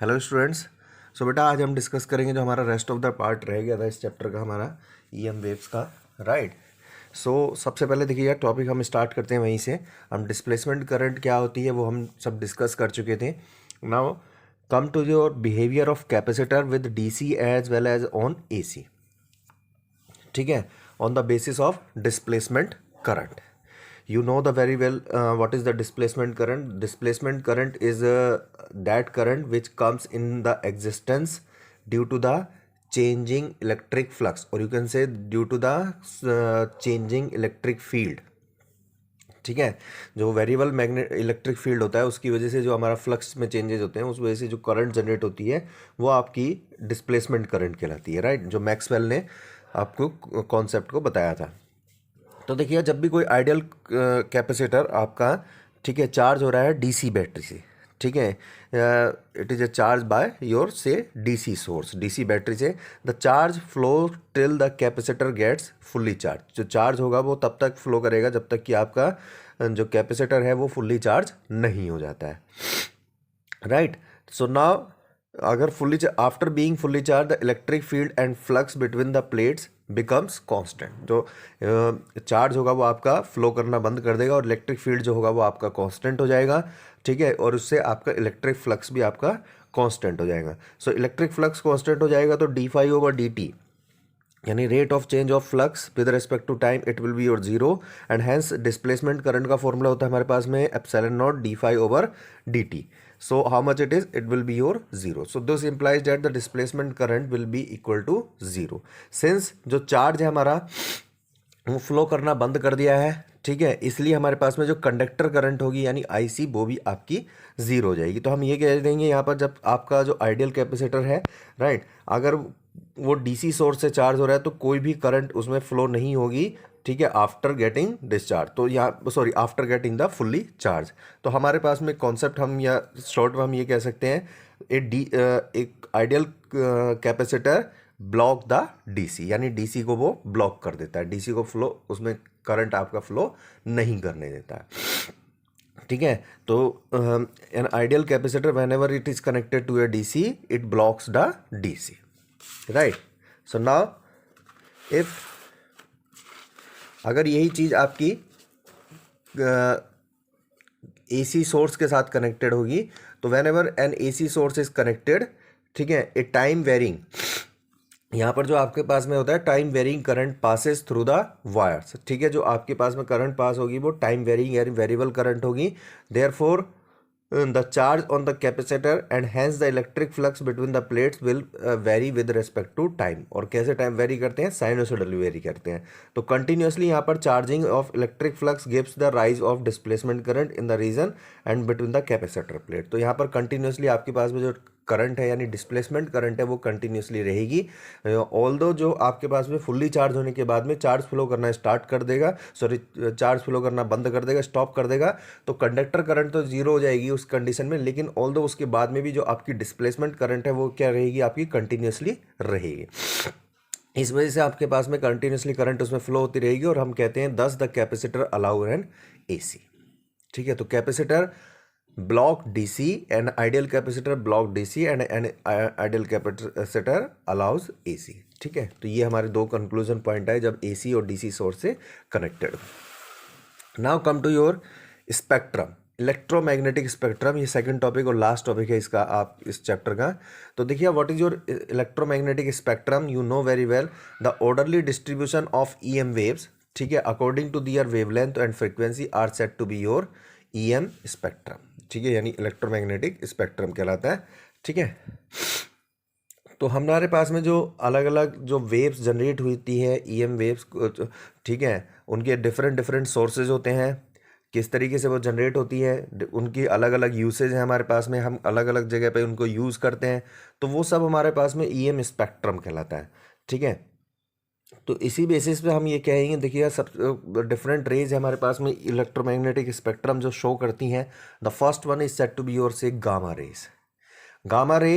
Hello students. सो बेटा आज हम डिस्कस करेंगे जो हमारा रेस्ट ऑफ द पार्ट रह गया था इस चैप्टर का, हमारा ईएम वेव्स का। राइट। सो सबसे पहले देखिए टॉपिक हम स्टार्ट करते हैं वहीं से। हम डिस्प्लेसमेंट करंट क्या होती है वो हम सब डिस्कस कर चुके थे। Now come to your behaviour of capacitor with DC as well as on AC. ठीक है, on the basis of displacement current. You know the very well what is the displacement current. Displacement current is that current which comes in the existence due to the changing electric flux, or you can say due to the changing electric field. ठीक है, जो variable magnet electric field होता है उसकी वजह से जो हमारा फ्लक्स में चेंजेस होते हैं उस वजह से जो करंट जनरेट होती है वो आपकी डिस्प्लेसमेंट करंट कहलाती है। राइट, जो मैक्सवेल ने आपको कॉन्सेप्ट को बताया था। तो देखिए जब भी कोई आइडियल कैपेसिटर आपका, ठीक है, चार्ज हो रहा है डीसी बैटरी से, ठीक है, it is a charge by your से डीसी सोर्स, डीसी बैटरी से, the charge flow till the capacitor gets fully charge. जो चार्ज होगा वो तब तक फ्लो करेगा जब तक कि आपका जो कैपेसिटर है वो फुल्ली चार्ज नहीं हो जाता है। राइट, सो नाउ अगर fully after being fully charge the electric field and flux between the plates becomes constant. जो चार्ज होगा वो आपका फ्लो करना बंद कर देगा और इलेक्ट्रिक फील्ड जो होगा वो आपका कांस्टेंट हो जाएगा। ठीक है, और उससे आपका इलेक्ट्रिक फ्लक्स भी आपका कांस्टेंट हो जाएगा। सो इलेक्ट्रिक फ्लक्स कांस्टेंट हो जाएगा तो D phi over D T, यानी rate of change of flux with respect to time, it will be your zero. And hence displacement current का फॉर्मूला होता है हमारे पास में epsilon not D phi over D T. So how much it is? It will be your zero. So this implies that the displacement current will be equal to zero. Since जो charge है हमारा वो flow करना बंद कर दिया है, ठीक है, इसलिए हमारे पास में जो कंडक्टर करंट होगी यानी आईसी वो भी आपकी जीरो हो जाएगी। तो हम ये कह देंगे यहाँ पर जब आपका जो आइडियल कैपेसिटर है, राइट, अगर वो डीसी सोर्स से चार्ज हो रहा है तो कोई भी करंट उसमें फ्लो नहीं होगी। ठीक है, आफ्टर गेटिंग डिस्चार्ज, तो यहाँ sorry after getting the fully charge. तो हमारे पास में कॉन्सेप्ट हम या शॉर्ट में हम ये कह सकते हैं एक ideal capacitor block the DC, यानी डीसी को वो ब्लॉक कर देता है, डीसी को फ्लो उसमें करंट आपका फ्लो नहीं करने देता है। ठीक है, तो an ideal capacitor whenever it is connected to a DC it blocks the DC. Right, so now if अगर यही चीज़ आपकी एसी सोर्स के साथ कनेक्टेड होगी तो when ever N AC source is connected, ठीक है, ए टाइम वेरिंग, यहाँ पर जो आपके पास में होता है time varying current passes through the wires. ठीक है, जो आपके पास में करंट पास होगी वो टाइम वेरिंग यानी वेरिएबल करंट होगी। Therefore the charge on the capacitor and hence the electric flux between the plates will vary with respect to time। और कैसे टाइम वेरी करते हैं? साइनोसोडली वेरी करते हैं। तो कंटिन्यूसली यहाँ पर charging of electric flux gives the rise of displacement current in the region and between the capacitor plate. तो यहाँ पर कंटिन्यूसली आपके पास में जो करंट है यानी डिस्प्लेसमेंट करंट है वो कंटिन्यूसली रहेगी। ऑल्दो जो आपके पास में फुल्ली चार्ज होने के बाद में चार्ज फ्लो करना स्टार्ट कर देगा, सॉरी चार्ज फ्लो करना बंद कर देगा, स्टॉप कर देगा, तो कंडक्टर करंट तो जीरो हो जाएगी उस कंडीशन में, लेकिन ऑल्दो उसके बाद में भी जो आपकी डिस्प्लेसमेंट करंट है वो क्या रहेगी? आपकी कंटिन्यूसली रहेगी। इस वजह से आपके पास में कंटिन्यूसली करंट उसमें फ्लो होती रहेगी और हम कहते हैं दस the capacitor allow N AC. ठीक है, तो capacitor block DC and ideal capacitor block DC and an ideal capacitor allows AC। ठीक है, तो ये हमारे दो कंक्लूजन पॉइंट है जब AC और DC सोर्स से connected. Now come to your spectrum, electromagnetic spectrum, ये सेकंड टॉपिक और लास्ट टॉपिक है इसका आप इस चैप्टर का। तो देखिए what is your electromagnetic spectrum, you know very well the orderly distribution of EM waves, ठीक है, according to their wavelength and frequency are set to be your EM spectrum. ठीक है, यानी इलेक्ट्रोमैग्नेटिक स्पेक्ट्रम कहलाता है। ठीक है, तो हमारे पास में जो अलग अलग जो वेव्स जनरेट होती है EM वेव्स, ठीक है, उनके डिफरेंट डिफरेंट सोर्सेज होते हैं, किस तरीके से वो जनरेट होती है, उनकी अलग अलग यूसेज है हमारे पास में, हम अलग अलग जगह पे उनको यूज़ करते हैं, तो वो सब हमारे पास में EM स्पेक्ट्रम कहलाता है। ठीक है, तो इसी बेसिस पे हम ये कहेंगे, देखिए सब डिफरेंट रेज है हमारे पास में इलेक्ट्रोमैग्नेटिक स्पेक्ट्रम जो शो करती हैं। The first one is set to be your से गामा रेज। गामा रे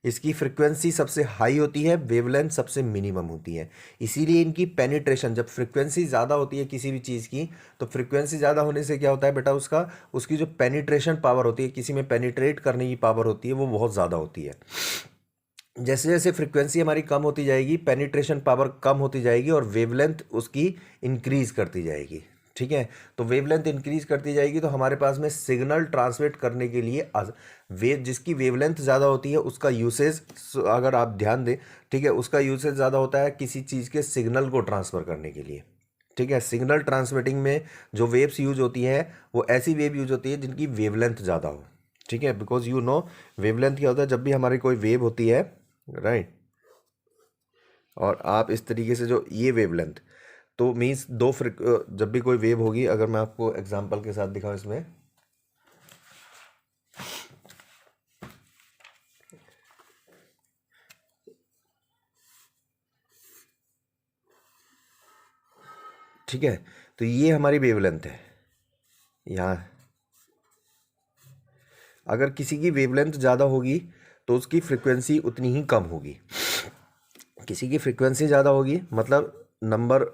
इसकी फ्रिक्वेंसी सबसे हाई होती है, वेवलेंथ सबसे मिनिमम होती है। इसीलिए इनकी पेनिट्रेशन, जब फ्रिक्वेंसी ज़्यादा होती है किसी भी चीज़ की, तो फ्रिक्वेंसी ज़्यादा होने से क्या होता है बेटा, उसकी जो पेनिट्रेशन पावर होती है, किसी में पेनिट्रेट करने की पावर होती है, वो बहुत ज़्यादा होती है। जैसे जैसे फ्रिक्वेंसी हमारी कम होती जाएगी, पेनिट्रेशन पावर कम होती जाएगी और वेवलेंथ उसकी इंक्रीज करती जाएगी। ठीक है, तो वेवलेंथ इंक्रीज करती जाएगी तो हमारे पास में सिग्नल ट्रांसमिट करने के लिए जिसकी वेवलेंथ ज़्यादा होती है उसका यूसेज, अगर आप ध्यान दें, ठीक है, उसका यूसेज ज़्यादा होता है किसी चीज़ के सिग्नल को ट्रांसफ़र करने के लिए। ठीक है, सिग्नल ट्रांसमिटिंग में जो वेव्स यूज होती हैं वो ऐसी वेव यूज होती है जिनकी वेवलेंथ ज़्यादा हो। ठीक है, बिकॉज यू नो वेवलेंथ क्या होता है, जब भी हमारी कोई वेव होती है, राइट, और आप इस तरीके से जो ये वेवलेंथ, तो मीन्स जब भी कोई वेव होगी, अगर मैं आपको एग्जांपल के साथ दिखाऊं इसमें, ठीक है, तो ये हमारी वेवलेंथ है। यहाँ अगर किसी की वेवलेंथ ज़्यादा होगी तो उसकी फ्रिक्वेंसी उतनी ही कम होगी। किसी की फ्रिक्वेंसी ज़्यादा होगी मतलब नंबर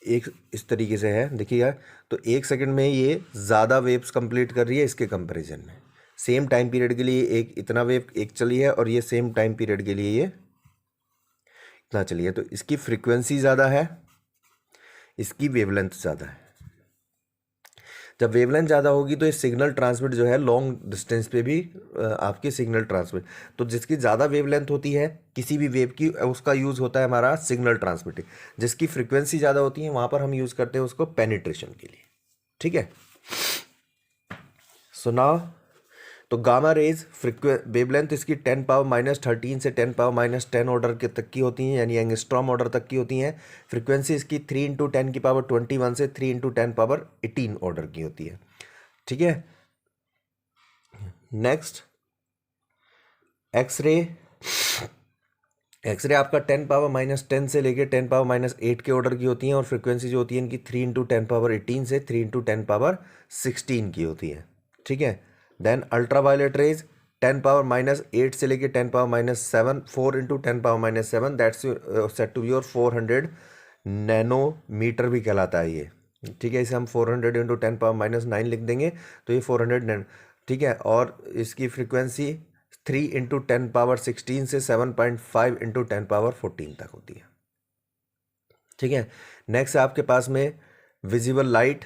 एक इस तरीके से है, देखिएगा, तो 1 सेकंड में ये ज़्यादा वेव्स कंप्लीट कर रही है इसके कंपैरिजन में। सेम टाइम पीरियड के लिए एक इतना वेव एक चली है और ये सेम टाइम पीरियड के लिए ये इतना चली है, तो इसकी फ्रिक्वेंसी ज़्यादा है, इसकी वेवलेंथ ज़्यादा है। जब वेवलेंथ ज़्यादा होगी तो ये सिग्नल ट्रांसमिट जो है लॉन्ग डिस्टेंस पे भी आपकी सिग्नल ट्रांसमिट, तो जिसकी ज़्यादा वेवलेंथ होती है किसी भी वेव की, उसका यूज़ होता है हमारा सिग्नल ट्रांसमिटिंग। जिसकी फ्रिक्वेंसी ज़्यादा होती है वहाँ पर हम यूज़ करते हैं उसको पेनिट्रेशन के लिए। ठीक है, सो नाउ, तो गामा रेज वेवलेंथ इसकी 10⁻13 से 10⁻10 ऑर्डर के तक की होती हैं, यानी एंगस्ट्रॉम ऑर्डर तक की होती हैं। फ्रिक्वेंसी इसकी 3 × 10⁻21 से 3 × 10⁻18 ऑर्डर की होती है। ठीक है, नेक्स्ट एक्सरे। एक्सरे आपका 10⁻10 से लेके 10⁻8 के ऑर्डर की होती हैं और फ्रिक्वेंसी जो होती है इनकी 3 × 10⁻18 से 3 × 10⁻16 की होती है। ठीक है, देन अल्ट्रावायलेट रेज 10⁻8 से लेके 10⁻7, 4 × 10⁻7, that's set to your 400 nanometer भी कहलाता है ये। ठीक है, इसे हम 400 × 10⁻9 लिख देंगे तो ये 400 नैनो। ठीक है, और इसकी फ्रिक्वेंसी 3 × 10⁻16 से 7.5 × 10⁻14 तक होती है। ठीक है, नेक्स्ट आपके पास में विजिबल लाइट।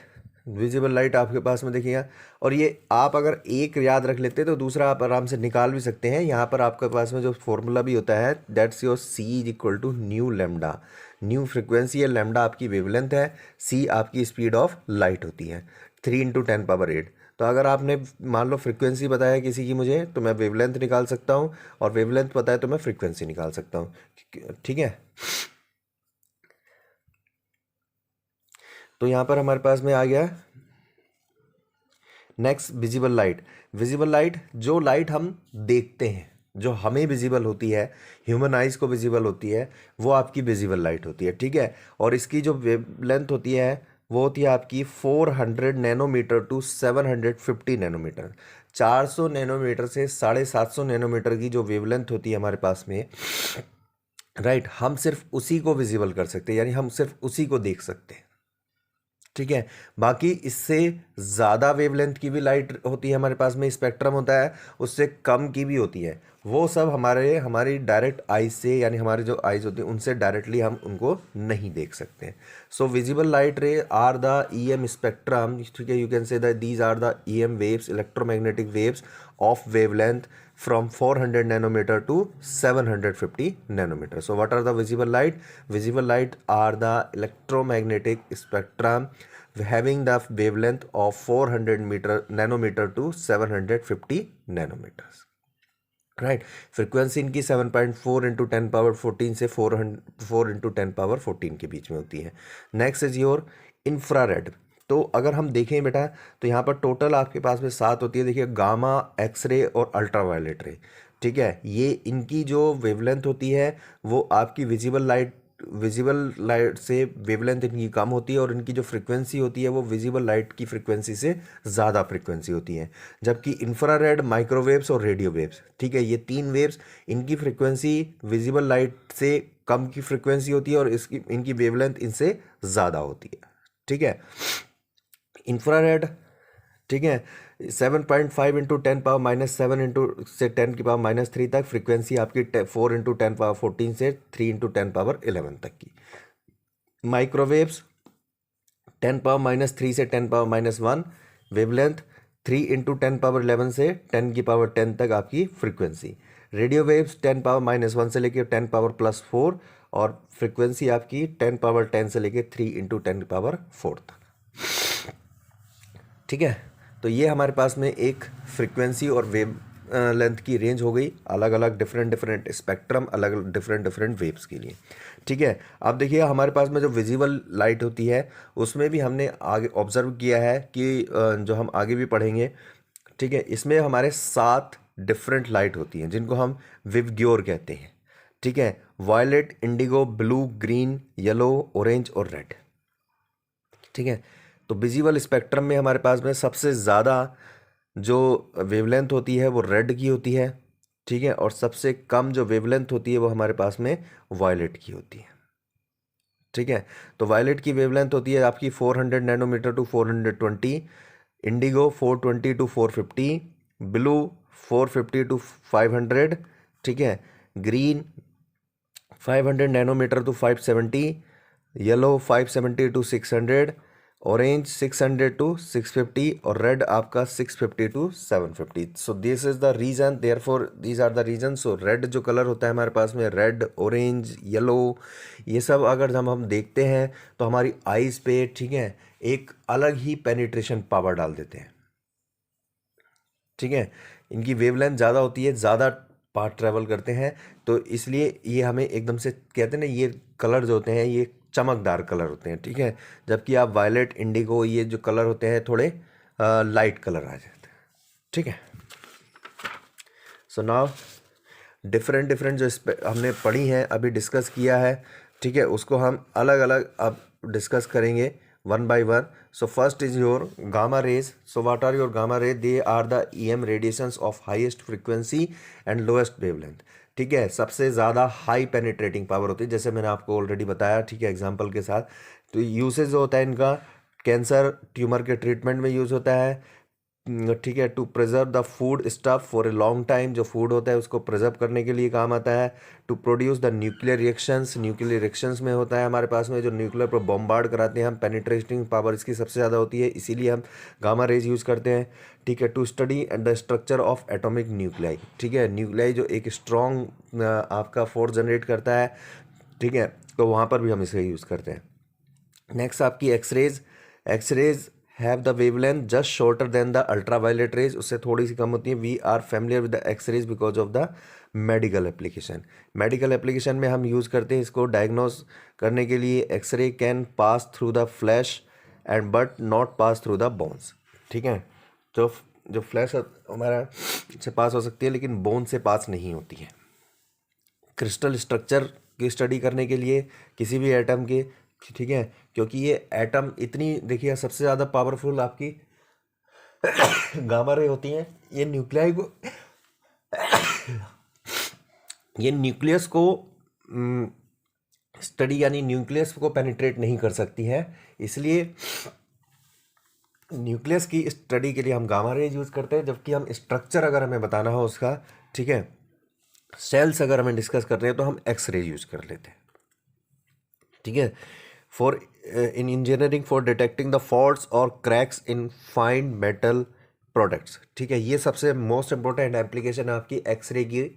विजिबल लाइट आपके पास में देखिएगा, और ये आप अगर एक याद रख लेते तो दूसरा आप आराम से निकाल भी सकते हैं। यहाँ पर आपके पास में जो फॉर्मूला भी होता है, that's your C = new lambda. New frequency है, लैम्डा आपकी वेवलेंथ है, C आपकी स्पीड ऑफ लाइट होती है, 3 × 10⁻8। तो अगर आपने मान लो फ्रिक्वेंसी बताया किसी की मुझे, तो मैं वेवलेंथ निकाल सकता हूँ, और वेवलेंथ पता है तो मैं फ्रिक्वेंसी निकाल सकता हूँ। ठीक है, तो यहाँ पर हमारे पास में आ गया next visible light. Visible light, जो लाइट हम देखते हैं, जो हमें विजिबल होती है, ह्यूमन आइज को विजिबल होती है, वो आपकी विजिबल लाइट होती है। ठीक है, और इसकी जो वेवलेंथ होती है वो होती है आपकी 400 नैनोमीटर टू 750 नैनोमीटर। 400 नैनोमीटर से 750 नैनोमीटर की जो वेवलेंथ होती है हमारे पास में, राइट, हम सिर्फ उसी को विजिबल कर सकते हैं, यानी हम सिर्फ उसी को देख सकते हैं। ठीक है, बाकी इससे ज़्यादा वेवलेंथ की भी लाइट होती है हमारे पास में, स्पेक्ट्रम होता है, उससे कम की भी होती है। वो सब हमारी डायरेक्ट आइज से, यानी हमारे जो आइज होती है उनसे डायरेक्टली हम उनको नहीं देख सकते। So visible light ray are the EM spectrum. ठीक है, you can say that these are the EM waves, electromagnetic waves of wavelength from 400 nanometer to 750 nanometer. So what are the visible light? Visible light are the electromagnetic spectrum having the wavelength of 400 nanometer to 750 nanometers. Right, frequency इनकी 7.4 × 10⁻14 से 4 × 10⁻14 के बीच में होती है। Next is your infrared. तो अगर हम देखें बेटा, तो यहाँ पर टोटल आपके पास में 7 होती है। देखिए, गामा, एक्सरे और अल्ट्रावायलेट रे। ठीक है, ये इनकी जो वेवलेंथ होती है वो आपकी विजिबल लाइट विजिबल लाइट से वेवलेंथ इनकी कम होती है और इनकी जो फ्रिक्वेंसी होती है वो विजिबल लाइट की फ्रिक्वेंसी से ज़्यादा फ्रिक्वेंसी होती है। जबकि इंफ्रारेड, माइक्रोवेव्स और रेडियो वेव्स, ठीक है, ये तीन वेव्स, इनकी फ्रिक्वेंसी विजिबल लाइट से कम की फ्रिक्वेंसी होती है और इसकी इनकी वेवलेंथ इनसे ज़्यादा होती है। ठीक है, इंफ्रारेड, ठीक है, 7.5 इंटू 10⁻⁷ इंटू से 10⁻³ तक फ्रीक्वेंसी आपकी 4 इंटू 10⁻14 से 3 इंटू 10⁻11 तक की। माइक्रोवेव्स 10⁻³ से 10⁻1 वेवलेंथ, 3 इंटू 10⁻11 से 10⁻10 तक आपकी फ्रीक्वेंसी। रेडियो वेव्स 10⁻⁻1 से लेकर 10⁻+4 और फ्रीक्वेंसी आपकी 10⁻10 से लेकर 3 इंटू 10⁻4 तक। ठीक है, तो ये हमारे पास में एक फ्रीक्वेंसी और वेव लेंथ की रेंज हो गई, अलग अलग डिफरेंट स्पेक्ट्रम, अलग अलग डिफरेंट वेव्स के लिए। ठीक है, अब देखिए हमारे पास में जो विजिबल लाइट होती है उसमें भी हमने आगे ऑब्जर्व किया है कि जो हम आगे भी पढ़ेंगे, ठीक है, इसमें हमारे 7 डिफरेंट लाइट होती हैं जिनको हम विवग्योर कहते हैं। ठीक है, violet, indigo, blue, green, yellow, orange और रेड। ठीक है, तो विजिबल स्पेक्ट्रम में हमारे पास में सबसे ज़्यादा जो वेवलेंथ होती है वो रेड की होती है। ठीक है, और सबसे कम जो वेवलेंथ होती है वो हमारे पास में वायलेट की होती है। ठीक है, तो वायलेट की वेवलेंथ होती है आपकी 400 nanometer to 420, indigo 420 to 450, blue 450 to 500, ठीक है, green 500 nanometer to 570, yellow 570 to 600, orange 600 to 650 और रेड आपका 650 to 750। So this is the region, therefore these are the region. सो रेड जो कलर होता है हमारे पास में, रेड, ऑरेंज, येलो, ये सब अगर हम देखते हैं तो हमारी आईज पे, ठीक है, एक अलग ही पेनिट्रेशन पावर डाल देते हैं। ठीक है, इनकी वेवलेंथ ज़्यादा होती है, ज़्यादा पाथ ट्रैवल करते हैं, तो इसलिए ये हमें एकदम से कहते हैं ना, ये कलर जो होते हैं ये चमकदार कलर होते हैं। ठीक है, जबकि आप वायलेट, इंडिगो, ये जो कलर होते हैं थोड़े लाइट कलर आ जाते हैं। ठीक है, सो नाउ डिफरेंट जो हमने पढ़ी हैं, अभी डिस्कस किया है, ठीक है, उसको हम अलग अलग अब डिस्कस करेंगे one by one. So first is your gamma rays. So what are your gamma ray? They are the EM radiations of highest frequency and lowest wavelength. ठीक है, सबसे ज़्यादा हाई पेनिट्रेटिंग पावर होती है, जैसे मैंने आपको ऑलरेडी बताया, ठीक है, एग्जांपल के साथ। तो यूसेज जो होता है इनका, कैंसर ट्यूमर के ट्रीटमेंट में यूज़ होता है। ठीक है, to preserve the food stuff for a long time, जो फूड होता है उसको प्रिजर्व करने के लिए काम आता है। To produce the nuclear reactions, nuclear reactions में होता है हमारे पास में जो न्यूक्लियर पर बॉम्बार्ड कराते हैं हम, पेनिट्रेटिंग पावर इसकी सबसे ज़्यादा होती है, इसीलिए हम गामा रेज यूज़ करते हैं। ठीक है, to study and the structure of atomic nuclei. ठीक है, न्यूक्लियाई जो एक स्ट्रॉन्ग आपका फोर्स जनरेट करता है, ठीक है, तो वहाँ पर भी हम इसे यूज़ करते हैं। नेक्स्ट आपकी x rays. X rays have the wavelength just shorter than the ultraviolet rays, उससे थोड़ी सी कम होती है। We are familiar with the x rays because of the medical application. Medical application में हम यूज़ करते हैं इसको डायग्नोस करने के लिए। X ray can pass through the flesh and but not pass through the bones. ठीक है, जो जो फ्लैश हमारा से पास हो सकती है लेकिन बोन से पास नहीं होती है। क्रिस्टल स्ट्रक्चर की स्टडी करने के लिए किसी भी एटम के, ठीक है, क्योंकि ये एटम इतनी, देखिए, सबसे ज़्यादा पावरफुल आपकी गामा रे होती हैं। ये न्यूक्लियाई को, ये न्यूक्लियस को स्टडी, यानी न्यूक्लियस को पेनिट्रेट नहीं कर सकती है, इसलिए न्यूक्लियस की स्टडी के लिए हम गामा रेज यूज़ करते हैं। जबकि हम स्ट्रक्चर अगर हमें बताना हो उसका, ठीक है, सेल्स अगर हमें डिस्कस कर रहे हैं तो हम एक्स रे यूज़ कर लेते हैं। ठीक है, for in engineering for detecting the faults और cracks in fine metal products. ठीक है, ये सबसे मोस्ट इंपॉर्टेंट एप्लीकेशन है आपकी एक्सरे की।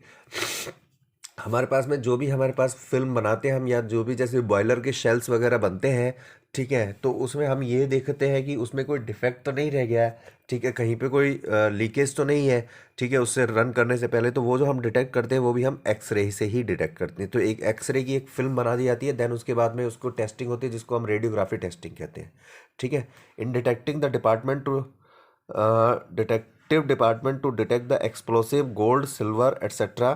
हमारे पास में जो भी हमारे पास फिल्म बनाते हैं हम, या जो भी जैसे बॉयलर के शेल्स वगैरह बनते हैं, ठीक है, तो उसमें हम ये देखते हैं कि उसमें कोई डिफेक्ट तो नहीं रह गया है, ठीक है, कहीं पे कोई लीकेज तो नहीं है, ठीक है, उससे रन करने से पहले। तो वो जो हम डिटेक्ट करते हैं वो भी हम एक्सरे से ही डिटेक्ट करते हैं। तो एक एक्सरे की एक फिल्म बना दी जाती है, देन उसके बाद में उसको टेस्टिंग होती है जिसको हम रेडियोग्राफी टेस्टिंग कहते हैं। ठीक है, in detecting the department to detective department to detect the explosive, gold, silver etcetera.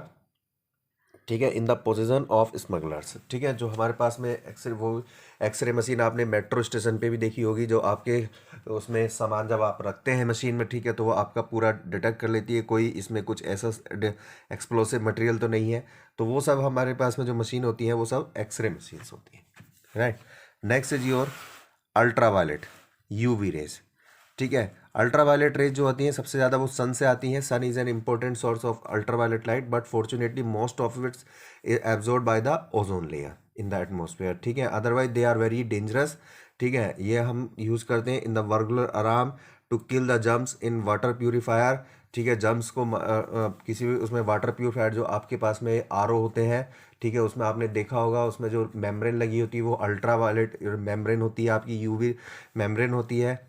ठीक है, in the position of smugglers. ठीक है, जो हमारे पास में एक्सरे मशीन आपने मेट्रो स्टेशन पे भी देखी होगी, जो आपके उसमें सामान जब आप रखते हैं मशीन में, ठीक है, तो वो आपका पूरा डिटेक्ट कर लेती है कोई इसमें कुछ ऐसा एक्सप्लोसिव मटेरियल तो नहीं है। तो वो सब हमारे पास में जो मशीन होती है वो सब एक्सरे मशीन्स होती हैं, right. Next is your ultra violet UV rays. ठीक है, अल्ट्रा वायलेट रेज जो होती हैं सबसे ज़्यादा वो सन से आती हैं। Sun is an important source of ultra violet light, but fortunately most of its absorb by the ozone layer in the atmosphere. ठीक है, otherwise they are very dangerous. ठीक है, ये हम यूज़ करते हैं इन द वर्गुलर अराम to kill the germs in water purifier. ठीक है, जम्स को किसी भी उसमें वाटर प्यूरीफायर जो आपके पास में आरओ होते हैं, ठीक है, उसमें आपने देखा होगा उसमें जो मेम्ब्रेन लगी होती है वो अल्ट्रा वायलेट मेम्ब्रेन होती है, आपकी यूवी मेम्ब्रेन होती है।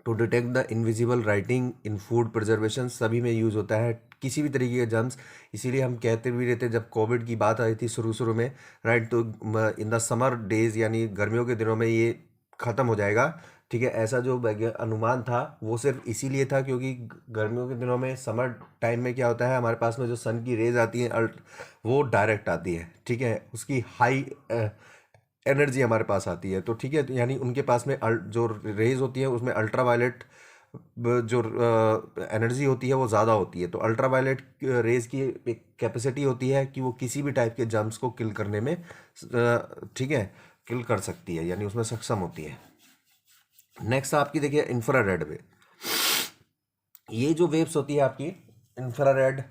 To detect the invisible writing in food preservation सभी में यूज़ होता है किसी भी तरीके के जर्म्स। इसीलिए हम कहते भी रहते जब कोविड की बात आई थी शुरू में, राइट, तो इन द समर डेज यानी गर्मियों के दिनों में ये ख़त्म हो जाएगा। ठीक है, ऐसा जो अनुमान था वो सिर्फ इसीलिए था क्योंकि गर्मियों के दिनों में समर टाइम में क्या होता है, हमारे पास में जो सन की रेज आती हैं वो डायरेक्ट आती है। ठीक है, उसकी हाई एनर्जी हमारे पास आती है। तो ठीक है, तो यानी उनके पास में जो रेज होती है उसमें अल्ट्रा वायलेट जो एनर्जी होती है वो ज़्यादा होती है। तो अल्ट्रा वायलेट रेज की एक कैपेसिटी होती है कि वो किसी भी टाइप के जर्म्स को किल करने में ठीक है किल कर सकती है, यानी उसमें सक्षम होती है। नेक्स्ट आपकी देखिए इंफ्रारेड वेव। ये जो वेव्स होती है आपकी इंफ्रारेड,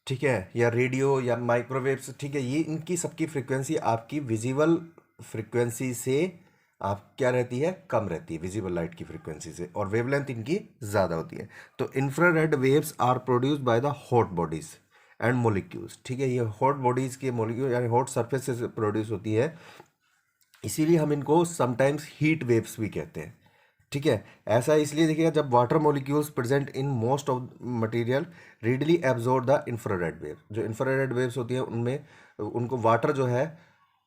ठीक है, या रेडियो या माइक्रोवेव्स, ठीक है, ये इनकी सबकी फ्रीक्वेंसी आपकी विजिबल फ्रीक्वेंसी से आप क्या रहती है, कम रहती है विजिबल लाइट की फ्रीक्वेंसी से, और वेवलेंथ इनकी ज़्यादा होती है। तो infrared waves are produced by the hot bodies and molecules. ठीक है, ये हॉट बॉडीज़ के मोलिक्यूल यानी हॉट सरफेस से प्रोड्यूस होती है, इसीलिए हम इनको समटाइम्स हीट वेव्स भी कहते हैं। ठीक है, ऐसा इसलिए देखिएगा जब water molecules present in most of material readily absorb the infrared wave. जो इंफ्रारेड वेव्स होती हैं उनमें उनको वाटर जो है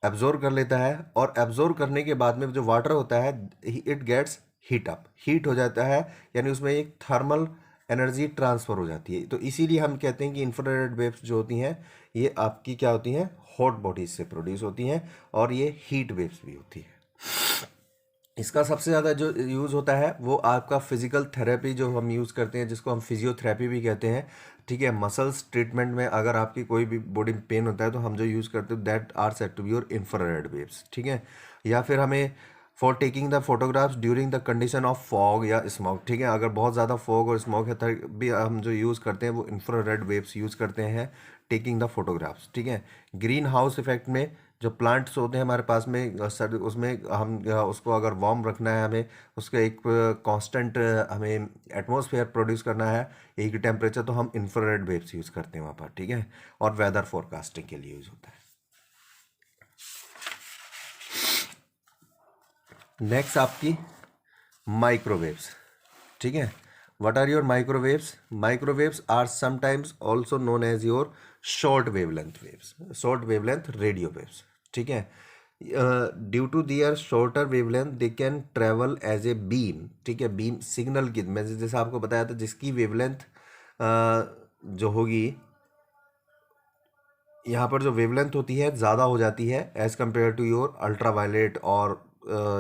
एब्जॉर्ब कर लेता है, और एब्जॉर्ब करने के बाद में जो वाटर होता है it gets heat up, heat हो जाता है, यानी उसमें एक थर्मल एनर्जी ट्रांसफ़र हो जाती है। तो इसीलिए हम कहते हैं कि इंफ्रारेड वेव्स जो होती हैं ये आपकी क्या होती हैं, हॉट बॉडीज से प्रोड्यूस होती हैं, और ये हीट वेव्स भी होती है। इसका सबसे ज़्यादा जो यूज़ होता है वो आपका फिजिकल थेरेपी जो हम यूज़ करते हैं, जिसको हम फिजियोथेरेपी भी कहते हैं। ठीक है, मसल्स ट्रीटमेंट में अगर आपकी कोई भी बॉडी में पेन होता है तो हम जो यूज़ करते हैं that are said to be your infrared waves. ठीक है, या फिर हमें for taking the photographs during the condition of fog या स्मॉग। ठीक है, अगर बहुत ज़्यादा फॉग और स्मॉग है तभी हम जो यूज़ करते हैं वो इंफ्रारेड वेव्स यूज़ करते हैं टेकिंग द फोटोग्राफ्स। ठीक है, ग्रीन हाउस इफेक्ट में जो प्लांट्स होते हैं हमारे पास में सर उसमें हम उसको अगर वार्म रखना है, हमें उसका एक कांस्टेंट हमें एटमॉस्फेयर प्रोड्यूस करना है एक टेम्परेचर, तो हम इंफ्रारेड वेव्स यूज़ करते हैं वहाँ पर। ठीक है, और वेदर फोरकास्टिंग के लिए यूज़ होता है। नेक्स्ट आपकी माइक्रोवेव्स। ठीक है, what are your microwaves? Microwaves are sometimes also known as your short wavelength waves, short wavelength radio waves. ठीक है, due to their shorter wavelength they can travel as a beam. ठीक है, beam signal की मैं जैसे आपको बताया था जिसकी वेवलेंथ जो होगी यहाँ पर जो वेवलेंथ होती है ज़्यादा हो जाती है as compare to your ultra violet और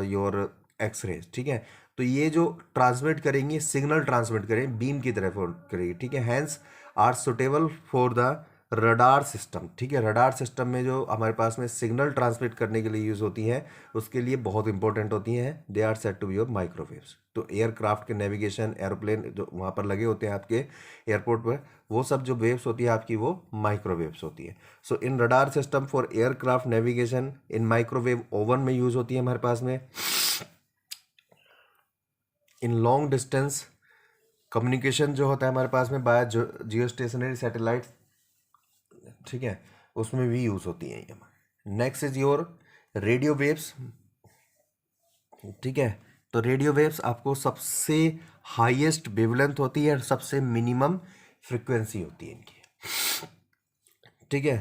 योर एक्सरेज। ठीक है, तो ये जो ट्रांसमिट करेंगे सिग्नल ट्रांसमिट करें बीम की तरफ करेंगे। ठीक है, hence are suitable for the radar system. ठीक है, रडार सिस्टम में जो हमारे पास में सिग्नल ट्रांसमिट करने के लिए यूज़ होती हैं उसके लिए बहुत इंपॉर्टेंट होती हैं। They are said to be your microwaves. तो एयरक्राफ्ट के नेविगेशन, एरोप्लेन जो वहाँ पर लगे होते हैं आपके एयरपोर्ट पर, वो सब जो वेव्स होती है आपकी वो माइक्रोवेव्स होती है। So in radar system for aircraft navigation in microwave oven में यूज़ होती है हमारे पास में। इन लॉन्ग डिस्टेंस कम्युनिकेशन जो होता है हमारे पास में बाय जियो स्टेशनरी सैटेलाइट, ठीक है, उसमें भी यूज़ होती हैं ये। Next is your radio waves. ठीक है, तो रेडियो वेव्स आपको सबसे हाईएस्ट वेवलेंथ होती है और सबसे मिनिमम फ्रिक्वेंसी होती है इनकी। ठीक है,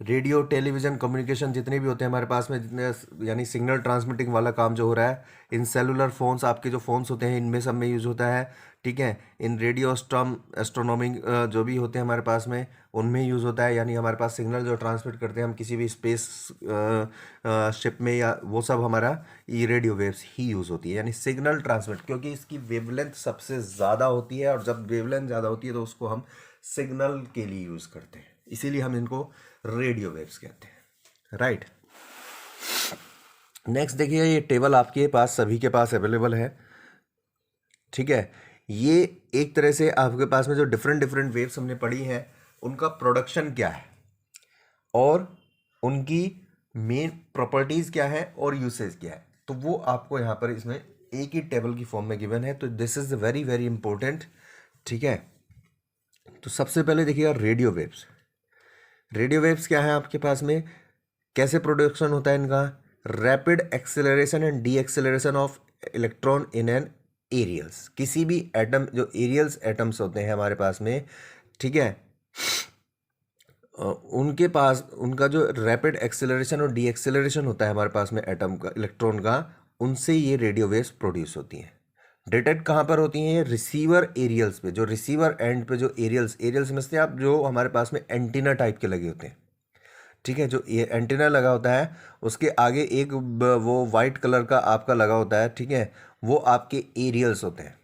रेडियो टेलीविज़न कम्युनिकेशन जितने भी होते हैं हमारे पास में, जितने यानी सिग्नल ट्रांसमिटिंग वाला काम जो हो रहा है, इन सेलुलर फ़ोन्स, आपके जो फ़ोन्स होते हैं इनमें सब में यूज़ होता है। ठीक है, इन रेडियो एस्ट्रोनॉमिंग जो भी होते हैं हमारे पास में, उनमें यूज़ होता है। यानी हमारे पास सिग्नल जो ट्रांसमिट करते हैं हम किसी भी स्पेस शिप में, या वो सब हमारा ये रेडियो वेव्स ही यूज़ होती है। यानी सिग्नल ट्रांसमिट, क्योंकि इसकी वेवलेंथ सबसे ज़्यादा होती है, और जब वेवलेंथ ज़्यादा होती है तो उसको हम सिग्नल के लिए यूज़ करते हैं, इसीलिए हम इनको रेडियो वेव्स कहते हैं। राइट, नेक्स्ट देखिए, ये टेबल आपके पास सभी के पास अवेलेबल है। ठीक है, ये एक तरह से आपके पास में जो डिफरेंट डिफरेंट वेव्स हमने पढ़ी हैं उनका प्रोडक्शन क्या है और उनकी मेन प्रॉपर्टीज क्या है और यूसेज क्या है, तो वो आपको यहाँ पर इसमें एक ही टेबल की फॉर्म में गिवन है। तो this is very very important. ठीक है, तो सबसे पहले देखिएगा रेडियो वेव्स। रेडियो वेव्स क्या है आपके पास में, कैसे प्रोडक्शन होता है इनका, rapid acceleration and de acceleration of electron in an aerials. किसी भी एटम, जो एरियल्स एटम्स होते हैं हमारे पास में, ठीक है, उनके पास उनका जो रैपिड एक्सेलरेशन और डी एक्सेलरेशन होता है हमारे पास में एटम का, इलेक्ट्रॉन का, उनसे ये रेडियो वेव्स प्रोड्यूस होती हैं। डिटेक्ट कहाँ पर होती हैं ये, रिसीवर एरियल्स पे, जो रिसीवर एंड पे जो एरियल्स, एरियल्स समझते हैं आप, जो हमारे पास में एंटीना टाइप के लगे होते हैं। ठीक है, जो ये एंटीना लगा होता है उसके आगे एक वो वाइट कलर का आपका लगा होता है। ठीक है, वो आपके एरियल्स होते हैं।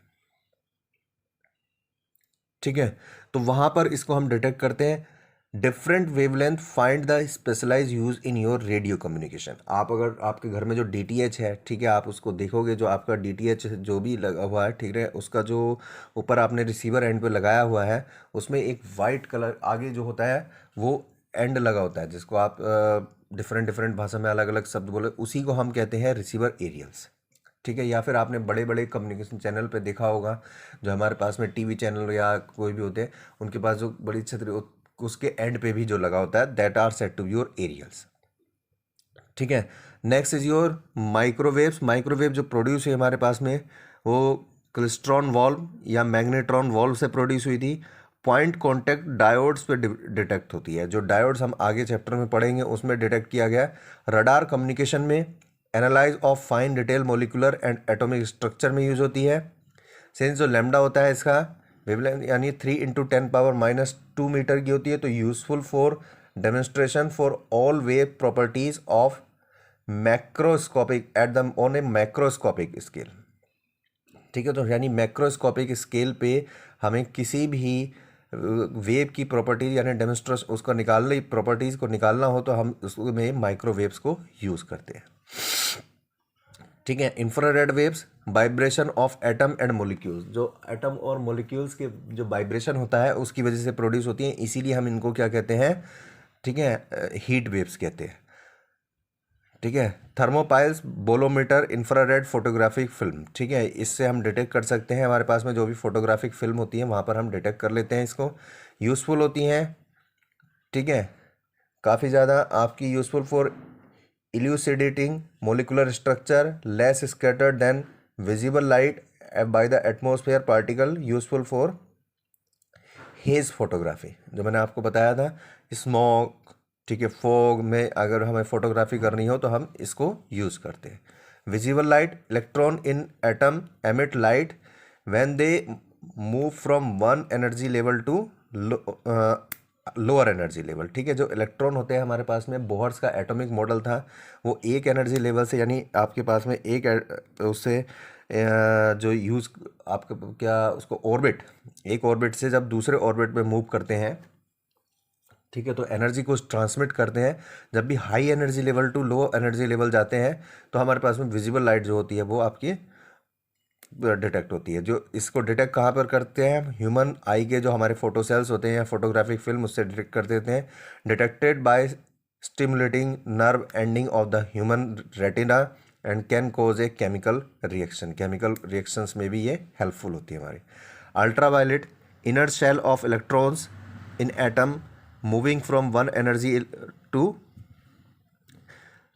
ठीक है, तो वहां पर इसको हम डिटेक्ट करते हैं। Different wavelength find the specialise use in your radio communication. आप अगर आपके घर में जो डीटीएच है, ठीक है, आप उसको देखोगे, जो आपका डीटीएच जो भी लगा हुआ है, ठीक है, उसका जो ऊपर आपने रिसीवर एंड पे लगाया हुआ है, उसमें एक वाइट कलर आगे जो होता है वो एंड लगा होता है, जिसको आप डिफरेंट डिफरेंट भाषा में अलग अलग शब्द बोले, उसी को हम कहते हैं रिसीवर एरियल्स। ठीक है, या फिर आपने बड़े बड़े कम्युनिकेशन चैनल पे देखा होगा, जो हमारे पास में टीवी चैनल या कोई भी होते हैं, उनके पास जो बड़ी छतरी, उसके एंड पे भी जो लगा होता है, that are set to be your aerials. ठीक है, next is your microwaves. Microwave जो प्रोड्यूस हुई हमारे पास में, वो क्लिस्ट्रॉन वॉल्व या मैग्नेट्रॉन वॉल्व से प्रोड्यूस हुई थी। पॉइंट कॉन्टैक्ट डायोड्स पे डिटेक्ट होती है। जो डायोड्स हम आगे चैप्टर में पढ़ेंगे उसमें डिटेक्ट किया गया। रडार कम्युनिकेशन में analyse of fine detail molecular and atomic structure में यूज होती है। सिंस जो लैम्डा होता है इसका वेवलेंथ यानी 3 × 10⁻⁻2 मीटर की होती है, तो useful for demonstration for all wave properties of macroscopic at the on A macroscopic scale. ठीक है, तो यानी मैक्रोस्कोपिक स्केल पे हमें किसी भी वेव की प्रॉपर्टीज यानी डेमोन्स्ट्रेशन उसको निकालने, प्रॉपर्टीज को निकालना हो, तो हम उसमें माइक्रोवेव्स को यूज़ करते हैं। ठीक है, infrared waves, vibration of atom and molecules. जो एटम और मोलिक्यूल्स के जो वाइब्रेशन होता है उसकी वजह से प्रोड्यूस होती हैं, इसीलिए हम इनको क्या कहते हैं, ठीक है, हीट वेव्स कहते हैं। ठीक है, thermopiles, bolometer, infrared photographic film. ठीक है, इससे हम डिटेक्ट कर सकते हैं, हमारे पास में जो भी फोटोग्राफिक फिल्म होती है वहाँ पर हम डिटेक्ट कर लेते हैं इसको। यूज़फुल होती हैं, ठीक है, काफ़ी ज़्यादा आपकी useful for elucidating molecular structure less scattered than visible light by the atmosphere particle, useful for hedge photography, जो मैंने आपको बताया था, स्मॉग, ठीक है, फॉग में अगर हमें फोटोग्राफी करनी हो तो हम इसको यूज़ करते हैं। Visible light, electron in atom emit light when they move from one energy level to lower energy level. ठीक है, जो इलेक्ट्रॉन होते हैं हमारे पास में, बोहर्स का एटॉमिक मॉडल था, वो एक एनर्जी लेवल से, यानी आपके पास में एक उससे जो यूज़ आपका क्या उसको ऑर्बिट, एक ऑर्बिट से जब दूसरे ऑर्बिट में मूव करते हैं, ठीक है, तो एनर्जी को ट्रांसमिट करते हैं। जब भी high energy level to low energy level जाते हैं तो हमारे पास में विजिबल लाइट जो होती है वो आपकी डिटेक्ट होती है। जो इसको डिटेक्ट कहाँ पर करते हैं, ह्यूमन आई के जो हमारे फोटो सेल्स होते हैं या फोटोग्राफिक फिल्म, उससे डिटेक्ट कर देते हैं। Detected by stimulating nerve ending of the human retina and can cause a chemical reaction. Chemical reactions में भी ये हेल्पफुल होती है हमारी। Ultraviolet, inner shell of electrons in atom moving from one energy to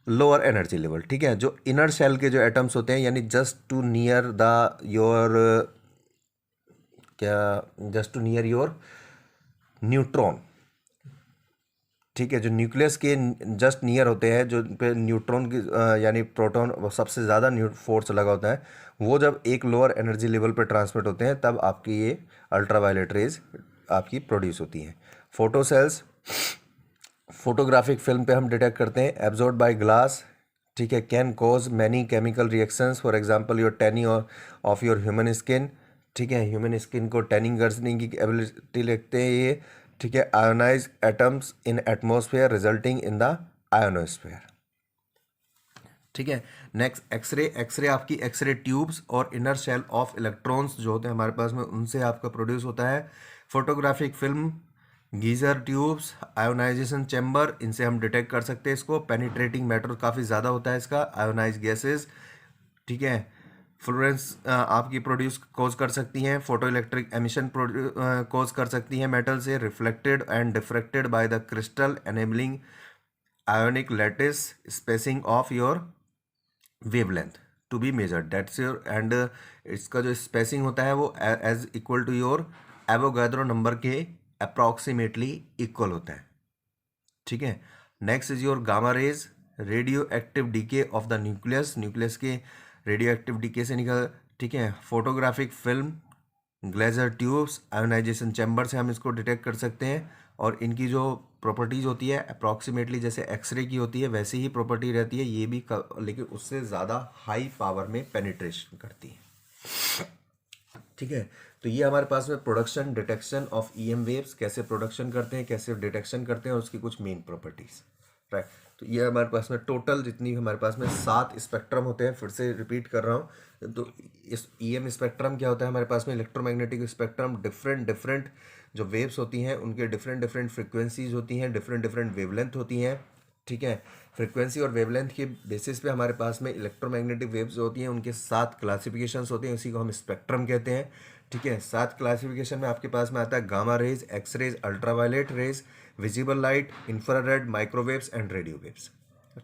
lower energy level. ठीक है, जो inner shell के जो एटम्स होते हैं, यानी just to near the your क्या, just to near your neutron. ठीक है, जो न्यूक्लियस के जस्ट नियर होते हैं, जो पे न्यूट्रॉन की यानी प्रोटॉन सबसे ज़्यादा फोर्स लगा होता है, वो जब एक लोअर एनर्जी लेवल पर ट्रांसमिट होते हैं तब आपकी ये अल्ट्रावायलेट रेज आपकी प्रोड्यूस होती हैं। फोटो सेल्स फोटोग्राफिक फिल्म पे हम डिटेक्ट करते हैं, एब्जॉर्ब बाय ग्लास, ठीक है, can cause many chemical reactions, for example your tanning of your human skin, ठीक है, ह्यूमन स्किन को टैनिंग करने की एबिलिटी रखते हैं ये, ठीक है, ionise atoms in atmosphere resulting in the ionosphere, ठीक है। नेक्स्ट एक्सरे, एक्सरे आपकी एक्सरे ट्यूब्स और इनर शेल ऑफ इलेक्ट्रॉन्स जो होते हैं हमारे पास में, उनसे आपका प्रोड्यूस होता है। Photographic film, Geiger tubes, ionisation chamber, इनसे हम डिटेक्ट कर सकते हैं इसको। पेनिट्रेटिंग मैटर काफ़ी ज़्यादा होता है इसका, आयोनाइज गैसेस, ठीक है, फ्लोरेंस आपकी प्रोड्यूस कोज कर सकती हैं, फोटो इलेक्ट्रिक एमिशन कोज कर सकती हैं मेटल से, reflected and diffracted by the crystal enabling ionic lattice spacing of your wavelength to be measured, that's your, and इसका जो स्पेसिंग होता है वो as equal to your Avogadro number के अप्रॉक्सीमेटली इक्वल होता है, ठीक है। Next is your gamma rays, radio active decay of the nucleus, nucleus के रेडियो एक्टिव डीके से निकल, ठीक है। Photographic film, Geiger tubes, ionisation chamber से हम इसको डिटेक्ट कर सकते हैं, और इनकी जो प्रॉपर्टीज़ होती है अप्रॉक्सीमेटली जैसे एक्सरे की होती है वैसी ही प्रॉपर्टी रहती है ये भी, लेकिन उससे ज़्यादा हाई पावर में पेनिट्रेशन करती है, ठीक है। तो ये हमारे पास में production detection of EM waves, कैसे प्रोडक्शन करते हैं, कैसे डिटेक्शन करते हैं, और उसकी कुछ मेन प्रॉपर्टीज, राइट। तो ये हमारे पास में टोटल जितनी हमारे पास में 7 स्पेक्ट्रम होते हैं, फिर से रिपीट कर रहा हूँ। तो इस ईएम स्पेक्ट्रम क्या होता है हमारे पास में, इलेक्ट्रोमैग्नेटिक स्पेक्ट्रम, डिफरेंट जो वेव्स होती हैं उनके डिफरेंट फ्रिक्वेंसीज होती हैं, डिफरेंट वेवलेंथ होती हैं, ठीक है। फ्रिक्वेंसी और वेवलेंथ के बेसिस पे हमारे पास में इलेक्ट्रोमैग्नेटिक वेव्स जो होती हैं उनके 7 क्लासिफिकेशंस होते हैं, उसी को हम स्पेक्ट्रम कहते हैं, ठीक है। 7 क्लासिफिकेशन में आपके पास में आता है gamma rays, x rays, ultraviolet rays, visible light, infrared, microwaves and radio waves,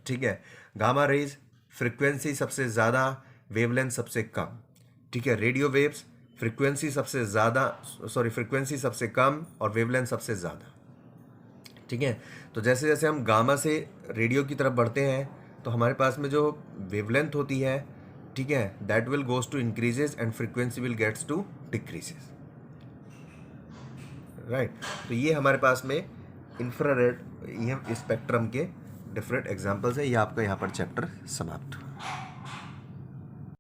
ठीक है। गामा रेज फ्रिक्वेंसी सबसे ज़्यादा, वेवलेंथ सबसे कम, ठीक है। रेडियो वेव्स फ्रिक्वेंसी सबसे ज़्यादा, फ्रिक्वेंसी सबसे कम और वेवलेंथ सबसे ज़्यादा, ठीक है। तो जैसे जैसे हम गामा से रेडियो की तरफ बढ़ते हैं तो हमारे पास में जो वेवलेंथ होती है, ठीक है, that will goes to increases and frequency will gets to decreases, right. तो ये हमारे पास में इंफ्रारेड ईएम स्पेक्ट्रम के डिफरेंट एग्जांपल्स है। ये आपका यहाँ पर चैप्टर समाप्त हुआ।